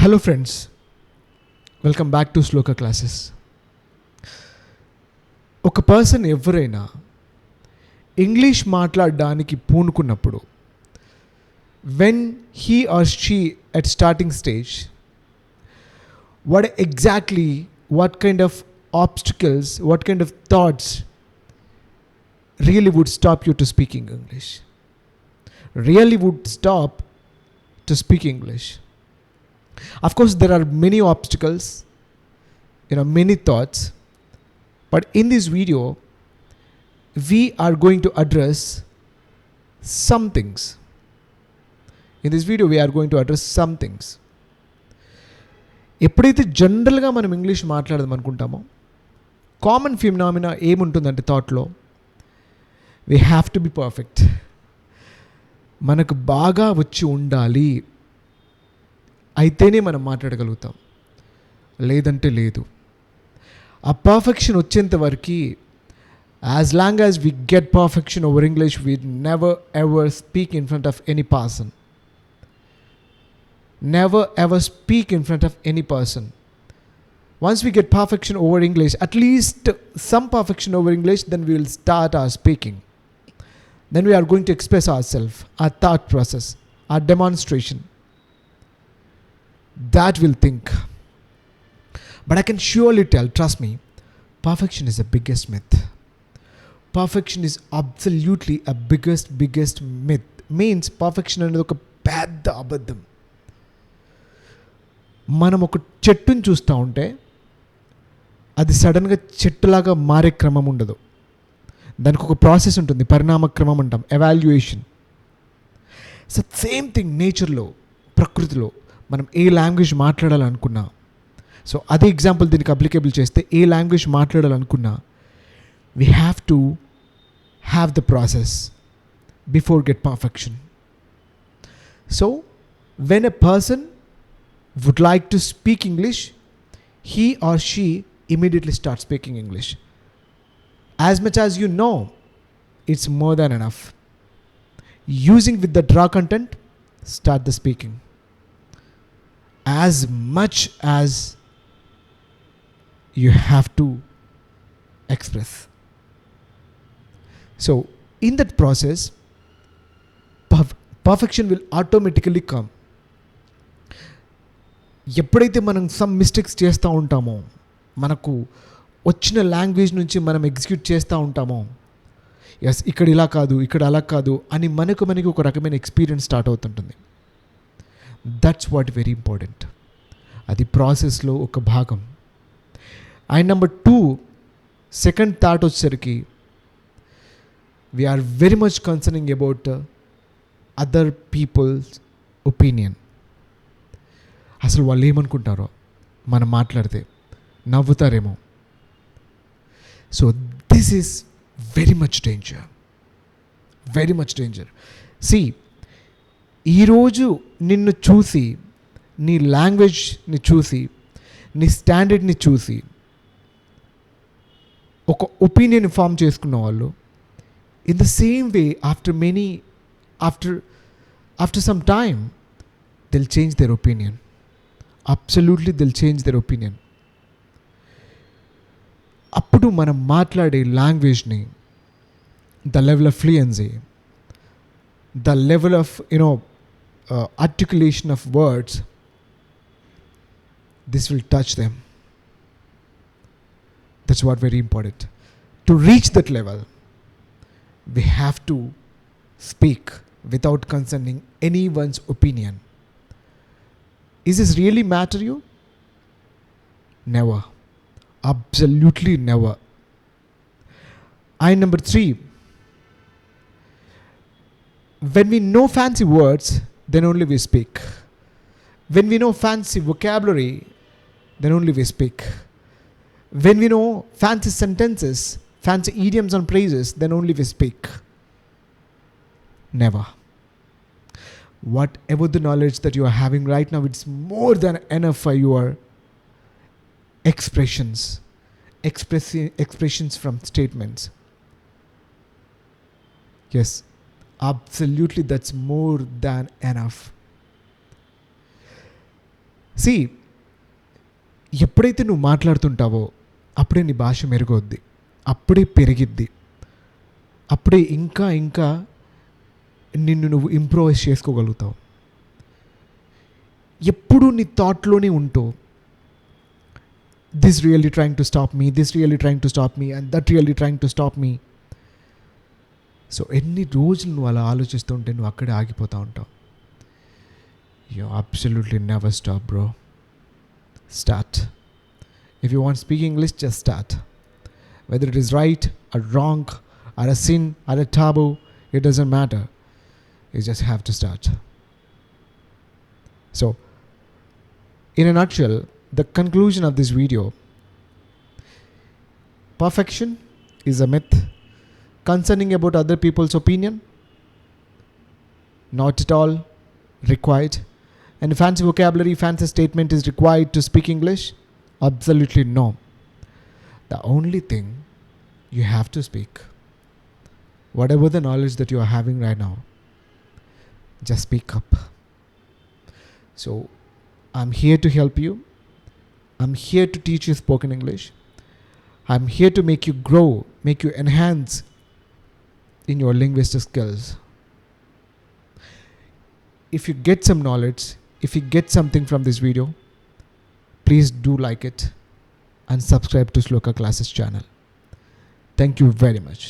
Hello friends, welcome back to Shloka classes. ఒక person ఎవరైనా English మాట్లాడడానికి పూనుకున్నప్పుడు, when he or she at starting stage, what kind of obstacles, what kind of thoughts really would stop you to speaking English, really would stop to speak English. Of course, there are many obstacles, many thoughts, but in this video, we are going to address some things. ఎప్పుడైతే జనరల్గా మనం English మాట్లాడదాం అనుకుంటామో, common phenomena ఏముంటుందంటే థాట్లో, we have to be perfect. మనకు బాగా వచ్చి ఉండాలి, అయితేనే మనం మాట్లాడగలుగుతాం, లేదంటే లేదు. ఆ పర్ఫెక్షన్ వచ్చేంత వరకు, as long as we get perfection over English, we never ever speak in front of any person. Never ever speak in front of any person. Once we get perfection over English, at least some perfection over English, then we will start our speaking. Then we are going to express ourselves, our thought process, our demonstration. That will think. But I can surely tell, trust me, perfection is the biggest myth. Perfection is absolutely a biggest myth. Means perfection అనేది ఒక పెద్ద అబద్ధం. మనం ఒక చెట్టుని చూస్తూ ఉంటే అది సడన్గా చెట్టులాగా మారే క్రమం ఉండదు. దానికి ఒక ప్రాసెస్ ఉంటుంది, పరిణామ క్రమం అంటాం, ఎవాల్యుయేషన్. సో సేమ్ థింగ్ నేచర్లో, ప్రకృతిలో మనం ఏ లాంగ్వేజ్ మాట్లాడాలనుకున్నా, సో అదే ఎగ్జాంపుల్ దీనికి అప్లికేబుల్ చేస్తే, ఏ లాంగ్వేజ్ మాట్లాడాలనుకున్నా we have to have the process before get perfection. So when a person would like to speak English, he or she immediately starts speaking English. As much as you know, it's more than enough. Using with the draw content, start the speaking. As much as you have to express. So, in that process, perfection will automatically come. ఎప్పుడైతే మనం some mistakes చేస్తూ ఉంటామో, మనకు వచ్చిన language నుంచి మనం execute చేస్తూ ఉంటామో, ఎస్ ఇక్కడ ఇలా కాదు, ఇక్కడ అలా కాదు అని మనకు ఒక రకమైన ఎక్స్పీరియన్స్ స్టార్ట్ అవుతుంటుంది. That's what very important. అది ప్రాసెస్లో ఒక భాగం. అండ్ నెంబర్ 2, సెకండ్ థాట్ వచ్చేసరికి, we are very much concerning about other peoples opinion. అసలు వాళ్ళు ఏమనుకుంటారో మనం మాట్లాడితే, నవ్వుతారేమో. So this is very much danger. See, ఈరోజు నిన్ను చూసి, నీ లాంగ్వేజ్ని చూసి, నీ స్టాండర్డ్ని చూసి ఒక ఒపీనియన్ ఫామ్ చేసుకున్న వాళ్ళు, in the same way after some time they'll change their opinion. Absolutely, they'll change their opinion. అప్పుడు మనం మాట్లాడే లాంగ్వేజ్ని, the level of fluency, the level of articulation of words, this will touch them. That's what very important. To reach that level, we have to speak without concerning anyone's opinion. Is this really matter you? Never. Absolutely never. And number 3, when we know fancy words, then only we speak. When we know fancy vocabulary, then only we speak. When we know fancy sentences, fancy idioms and phrases, then only we speak. Never. Whatever the knowledge that you are having right now, it's more than enough for your expressions from statements. Yes, absolutely, that's more than enough. See ఎప్పుడైతే నువ్వు మాట్లాడుతుంటావో అప్పుడే నీ భాష మెరుగవుద్ది, అప్పుడే పెరిగిద్ది, అప్పుడే ఇంకా ఇంకా నిన్ను నువ్వు ఇంప్రూవైజ్ చేసుకోగలుగుతావు. ఎప్పుడు నీ థాట్లోనే ఉంటూ this really trying to stop me, this really trying to stop me and that really trying to stop me. So ఎన్ని రోజులు నువ్వు అలా ఆలోచిస్తూ ఉంటే నువ్వు అక్కడే ఆగిపోతూ ఉంటావు. You absolutely never stop bro. Start. If you want to speak English, just start. Whether it is right or wrong or a sin or a taboo, it doesn't matter. You just have to start. So, in a nutshell, the conclusion of this video: perfection is a myth concerning about other people's opinion, not at all required. And fancy vocabulary, fancy statement is required to speak English? Absolutely no. The only thing you have to speak, whatever the knowledge that you are having right now, just speak up. So, I'm here to help you. I'm here to teach you spoken English. I'm here to make you grow, make you enhance in your linguistic skills. If you get some knowledge, if you get something from this video, please do like it and subscribe to Sloka Classes channel. Thank you very much.